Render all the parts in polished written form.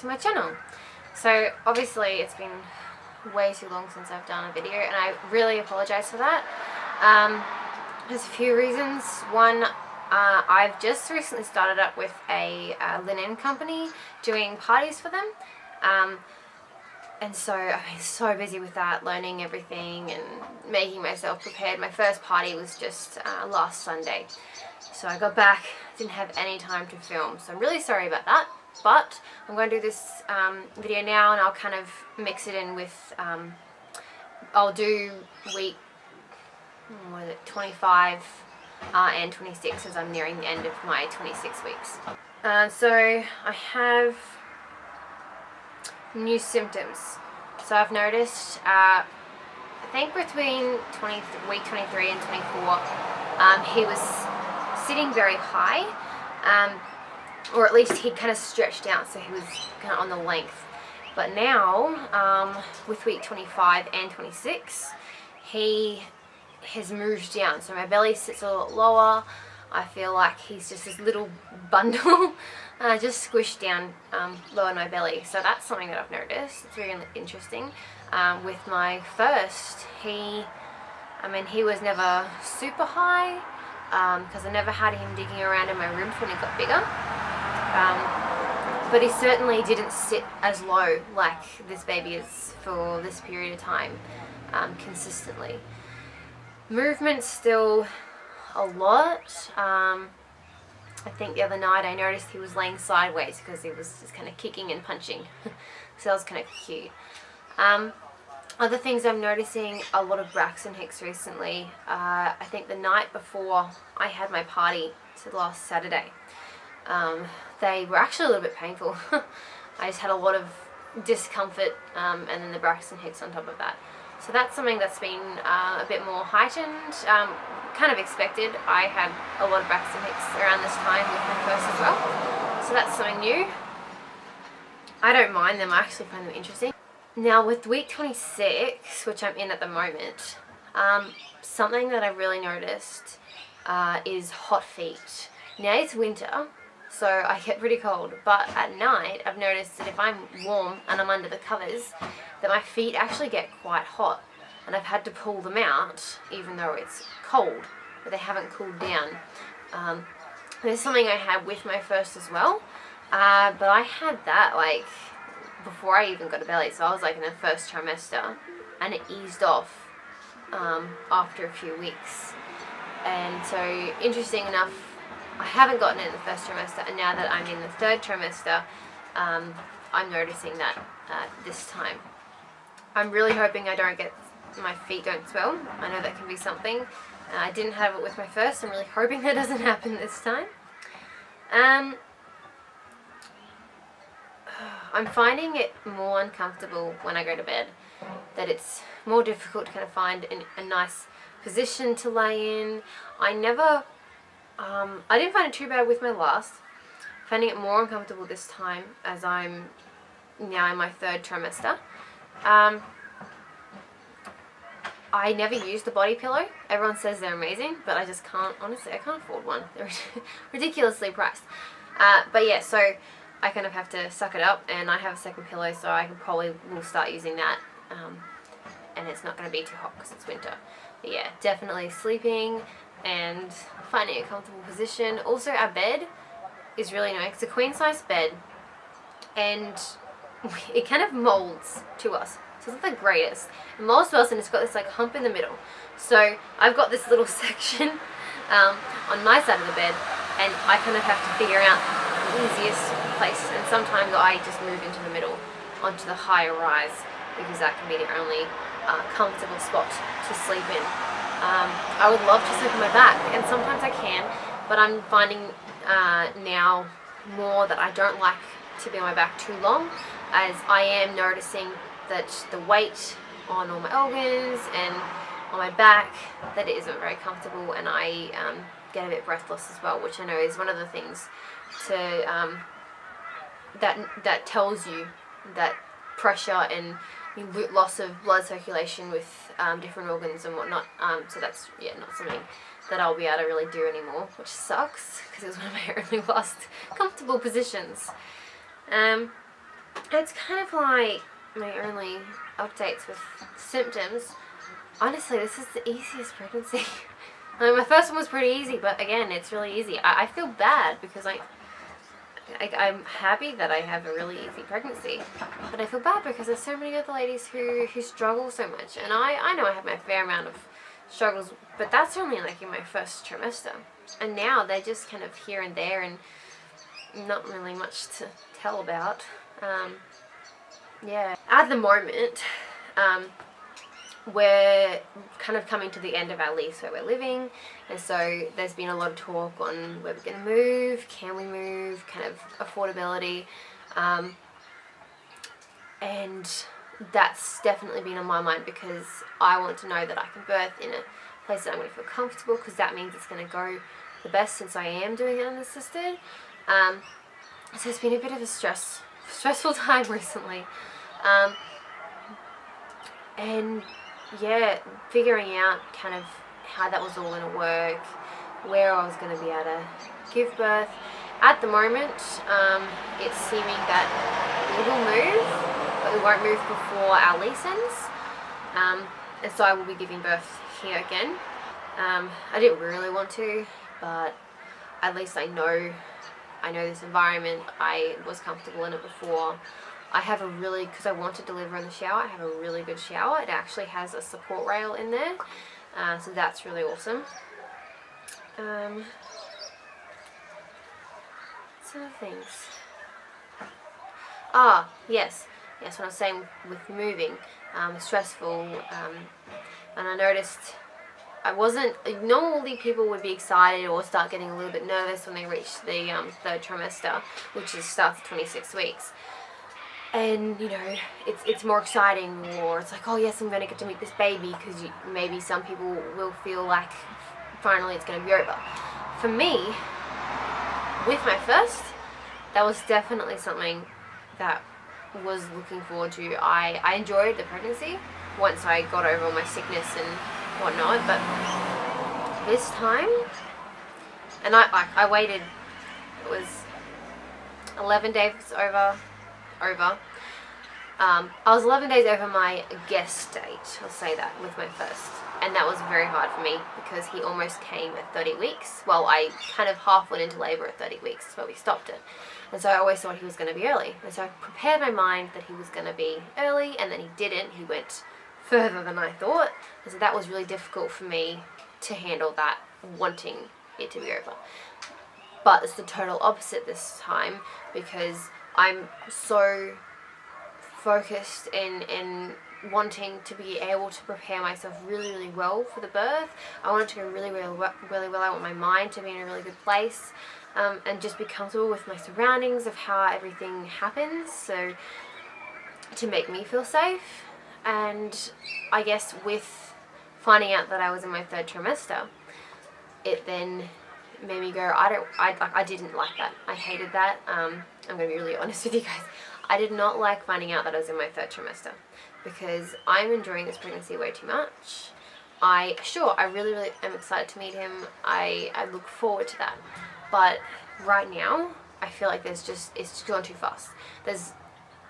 to my channel. So obviously it's been way too long since I've done a video, and I really apologize for that. There's a few reasons. One, I've just recently started up with a linen company doing parties for them, and so I've been so busy with that, learning everything and making myself prepared. My first party was just last Sunday, so I got back, didn't have any time to film, so I'm really sorry about that. But I'm going to do this video now, and I'll kind of mix it in with, I'll do week 25 and 26, as I'm nearing the end of my 26 weeks. So I have new symptoms. So I've noticed, I think between week 23 and 24, he was sitting very high, or at least he'd kind of stretched out, so he was kind of on the length. But now, with week 25 and 26, he has moved down, so my belly sits a lot lower. I feel like he's just this little bundle just squished down lower in my belly. So that's something that I've noticed. It's really interesting. With my first, he was never super high, because I never had him digging around in my ribs when he got bigger. But he certainly didn't sit as low like this baby is for this period of time, consistently. Movement still a lot. I think the other night I noticed he was laying sideways because he was just kind of kicking and punching. So that was kind of cute. Other things I'm noticing, a lot of Braxton Hicks recently. I think the night before I had my party, so last Saturday, they were actually a little bit painful. I just had a lot of discomfort, and then the Braxton Hicks on top of that. So that's something that's been a bit more heightened, kind of expected. I had a lot of Braxton Hicks around this time with my first as well. So that's something new. I don't mind them, I actually find them interesting. Now with week 26, which I'm in at the moment, something that I've really noticed is hot feet. Now it's winter, so I get pretty cold, but at night I've noticed that if I'm warm and I'm under the covers, that my feet actually get quite hot, and I've had to pull them out even though it's cold, but they haven't cooled down. There's something I had with my first as well, but I had that like before I even got a belly, so I was like in the first trimester, and it eased off after a few weeks. And so interesting enough, I haven't gotten it in the first trimester, and now that I'm in the third trimester, I'm noticing that this time. I'm really hoping my feet don't swell. I know that can be something. I didn't have it with my first. I'm really hoping that doesn't happen this time. I'm finding it more uncomfortable when I go to bed, that it's more difficult to kind of find a nice position to lay in. I didn't find it too bad with my last. Finding it more uncomfortable this time as I'm now in my third trimester. I never use the body pillow. Everyone says they're amazing, but I just can't, honestly, I can't afford one. They're ridiculously priced. But yeah, so I kind of have to suck it up, and I have a second pillow, so I will start using that. And it's not going to be too hot because it's winter. But yeah, definitely sleeping and finding a comfortable position. Also, our bed is really nice. It's a queen size bed, and it kind of molds to us, so it's not the greatest. It molds to us, and it's got this like hump in the middle. So I've got this little section on my side of the bed, and I kind of have to figure out the easiest place. And sometimes I just move into the middle onto the higher rise, because that can be the only comfortable spot to sleep in. I would love to sleep on my back, and sometimes I can, but I'm finding now more that I don't like to be on my back too long, as I am noticing that the weight on all my organs and on my back, that it isn't very comfortable, and I get a bit breathless as well, which I know is one of the things to that tells you that pressure and loss of blood circulation with different organs and whatnot. So that's not something that I'll be able to really do anymore, which sucks because it was one of my only last comfortable positions. it's kind of like my only updates with symptoms. Honestly, this is the easiest pregnancy. I mean, my first one was pretty easy, but again, it's really easy. I feel bad because I'm happy that I have a really easy pregnancy, but I feel bad because there's so many other ladies who struggle so much, and I know I have my fair amount of struggles, but that's only like in my first trimester, and now they're just kind of here and there and not really much to tell about. Yeah, at the moment, we're kind of coming to the end of our lease where we're living, and so there's been a lot of talk on where we're going to move, can we move, kind of affordability, and that's definitely been on my mind because I want to know that I can birth in a place that I'm going to feel comfortable, because that means it's going to go the best since I am doing it unassisted. So it's been a bit of a stressful time recently, and yeah, figuring out kind of how that was all going to work, where I was going to be able to give birth. At the moment, it's seeming that we will move, but we won't move before our lease ends, and so I will be giving birth here again. I didn't really want to, but at least I know this environment. I was comfortable in it before. I have because I want to deliver in the shower, I have a really good shower. It actually has a support rail in there, so that's really awesome. Some other things. Yes, what I was saying with moving, stressful, and I noticed normally people would be excited or start getting a little bit nervous when they reach the third trimester, which starts at 26 weeks. And it's more exciting, or it's like, oh yes, I'm going to get to meet this baby, because maybe some people will feel like finally it's going to be over. For me, with my first, that was definitely something that was looking forward to. I enjoyed the pregnancy once I got over all my sickness and whatnot, but this time, and I waited, it was 11 days over. I was 11 days over my guest date, I'll say that, with my first, and that was very hard for me because he almost came at 30 weeks. Well, I kind of half went into labour at 30 weeks, so we stopped it, and so I always thought he was going to be early, and so I prepared my mind that he was going to be early, and then he didn't. He went further than I thought, and so that was really difficult for me to handle, that wanting it to be over. But it's the total opposite this time, because I'm so focused in wanting to be able to prepare myself really, really well for the birth. I want it to go really, really well. I want my mind to be in a really good place, and just be comfortable with my surroundings of how everything happens, so to make me feel safe. And I guess with finding out that I was in my third trimester, it then made me go, I didn't like that. I hated that. I'm going to be really honest with you guys. I did not like finding out that I was in my third trimester, because I'm enjoying this pregnancy way too much. I really, really am excited to meet him. I look forward to that. But right now, I feel like it's just gone too fast. There's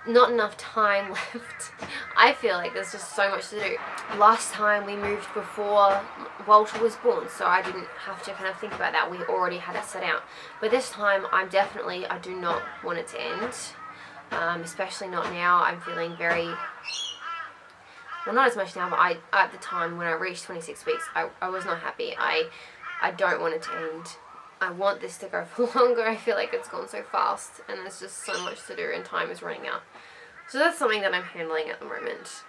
not enough time left. I feel like there's just so much to do. Last time we moved before Walter was born, so I didn't have to kind of think about that. We already had it set out. But this time, I do not want it to end, especially not now. I'm feeling very, well, not as much now, but at the time when I reached 26 weeks, I was not happy. I don't want it to end. I want this to go for longer. I feel like it's gone so fast, and there's just so much to do, and time is running out. So that's something that I'm handling at the moment.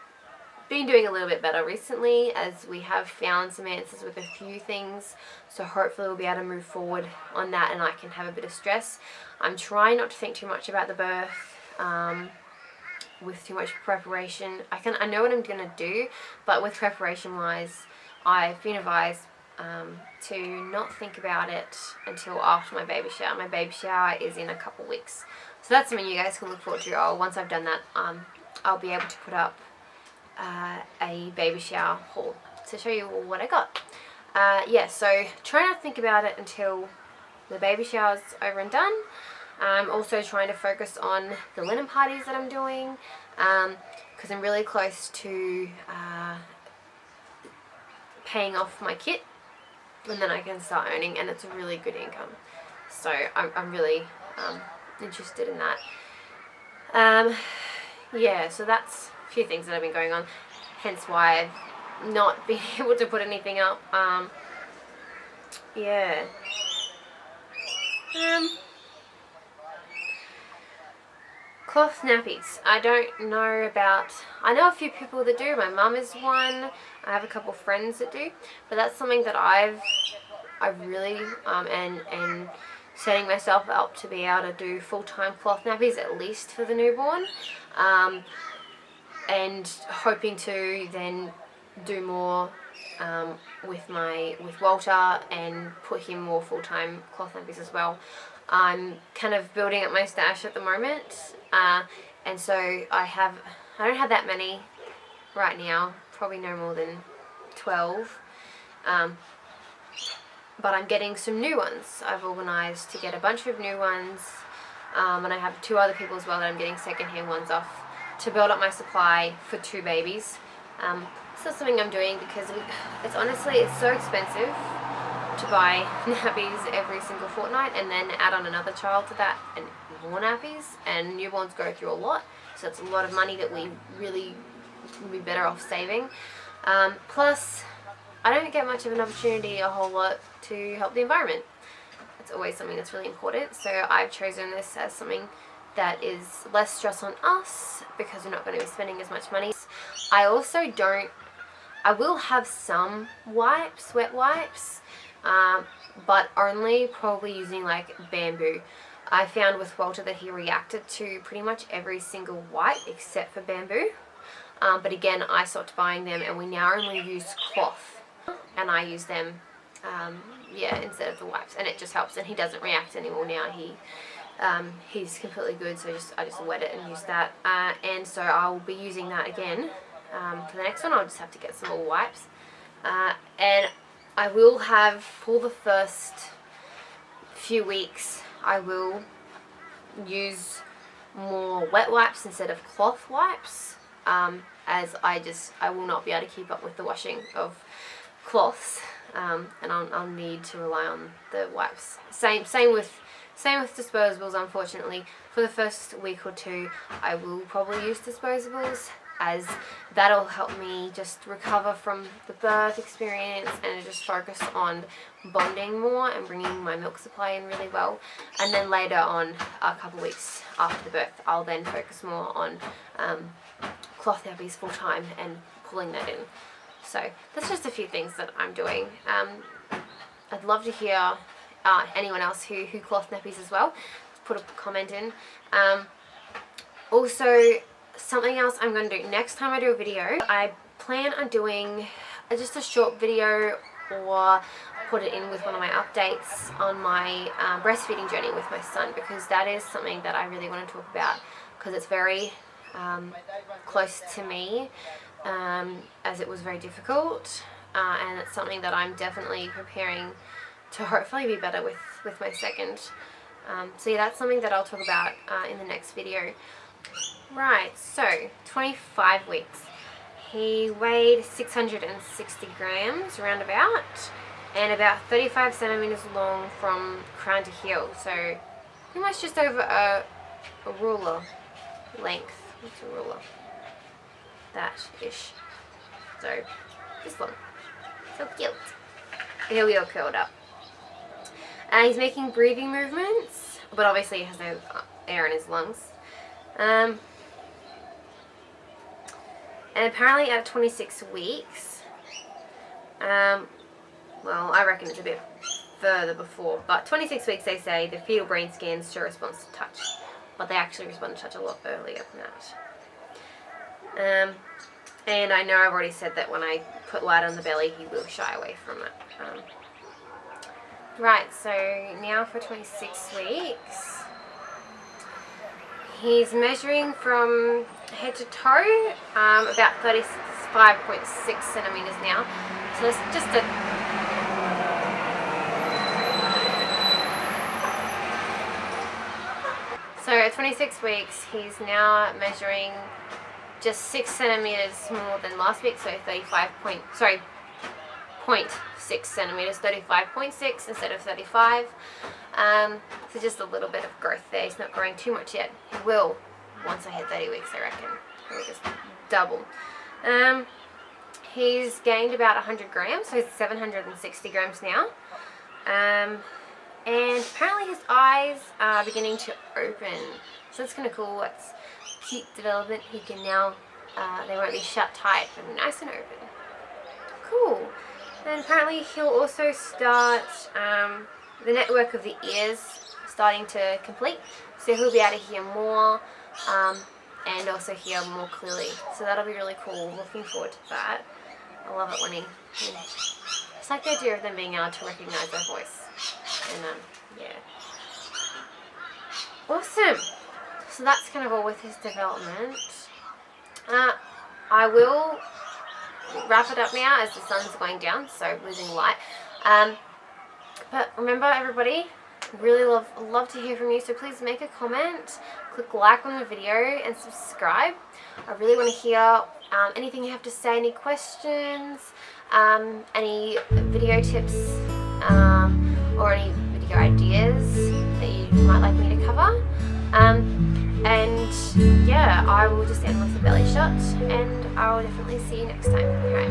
Been doing a little bit better recently, as we have found some answers with a few things, so hopefully we'll be able to move forward on that, and I can have a bit of stress. I'm trying not to think too much about the birth, with too much preparation. I know what I'm going to do, but with preparation wise, I've been advised to not think about it until after my baby shower. My baby shower is in a couple weeks, so that's something you guys can look forward to. Once I've done that, I'll be able to put up a baby shower haul to show you what I got. Yeah, so try not to think about it until the baby shower's over and done. I'm also trying to focus on the linen parties that I'm doing, because I'm really close to paying off my kit, and then I can start earning, and it's a really good income. So I'm really interested in that. Yeah, so that's a few things that have been going on, hence why I've not been able to put anything up. Yeah. Cloth nappies. I don't know about, I know a few people that do. My mum is one. I have a couple friends that do, but that's something that I've really and setting myself up to be able to do full-time cloth nappies, at least for the newborn, and hoping to then do more with Walter and put him more full-time cloth nappies as well. I'm kind of building up my stash at the moment, and so I don't have that many right now, probably no more than 12, but I'm getting some new ones. I've organised to get a bunch of new ones, and I have 2 other people as well that I'm getting second-hand ones off to build up my supply for 2 babies. So that's something I'm doing because it's so expensive to buy nappies every single fortnight, and then add on another child to that and more nappies, and newborns go through a lot, so it's a lot of money that we really would be better off saving. Plus I don't get much of an opportunity a whole lot to help the environment. It's always something that's really important, so I've chosen this as something that is less stress on us because we're not going to be spending as much money. I will have some wipes, wet wipes, but only probably using like bamboo. I found with Walter that he reacted to pretty much every single wipe except for bamboo. But again, I stopped buying them, and we now only use cloth, and I use them instead of the wipes, and it just helps, and he doesn't react anymore now. He's completely good, so I just wet it and use that, and so I'll be using that again for the next one. I'll just have to get some more wipes, and I will have, for the first few weeks, I will use more wet wipes instead of cloth wipes, as I will not be able to keep up with the washing of cloths, and I'll need to rely on the wipes. Same with disposables. Unfortunately, for the first week or 2, I will probably use disposables, as that'll help me just recover from the birth experience and just focus on bonding more and bringing my milk supply in really well. And then later on, a couple of weeks after the birth, I'll then focus more on cloth nappies full time and pulling that in. So that's just a few things that I'm doing. I'd love to hear anyone else who cloth nappies as well. Put a comment in. Also, something else I'm going to do next time I do a video, I plan on doing just a short video, or put it in with one of my updates on my breastfeeding journey with my son, because that is something that I really want to talk about, because it's very close to me, as it was very difficult, and it's something that I'm definitely preparing to hopefully be better with my second. So yeah, that's something that I'll talk about in the next video. Right, so 25 weeks. He weighed 660 grams, roundabout, and about 35 centimeters long from crown to heel. So pretty much just over a ruler length. What's a ruler? That-ish. So, this long. So cute. He'll be all curled up. He's making breathing movements, but obviously he has no air in his lungs. And apparently at 26 weeks, well, I reckon it's a bit further before, but 26 weeks they say the fetal brain scans show response to touch, but they actually respond to touch a lot earlier than that. And I know I've already said that when I put light on the belly, he will shy away from it. Right, so now for 26 weeks, he's measuring from head to toe, about 35.6 centimeters now. So it's just So at 26 weeks, he's now measuring just 6 centimeters more than last week, so 0.6 centimeters, 35.6 instead of 35. So just a little bit of growth there. He's not growing too much yet. He will once I hit 30 weeks, I reckon. He'll just double. He's gained about 100 grams, so he's 760 grams now. And apparently his eyes are beginning to open. So that's kind of cool. It's cute development. He can now, they won't be shut tight, but nice and open. Cool. And apparently he'll also start the network of the ears starting to complete. So he'll be able to hear more and also hear more clearly. So that'll be really cool. Looking forward to that. I love it when he it's like the idea of them being able to recognize their voice. And yeah. Awesome. So that's kind of all with his development. I will wrap it up now as the sun's going down, so losing light. But remember, everybody, really love to hear from you, so please make a comment, click like on the video and subscribe. I really want to hear anything you have to say, any questions, any video tips, or any video ideas that you might like me to cover. And yeah, I will just end with a belly shot, and I will definitely see you next time. Alright.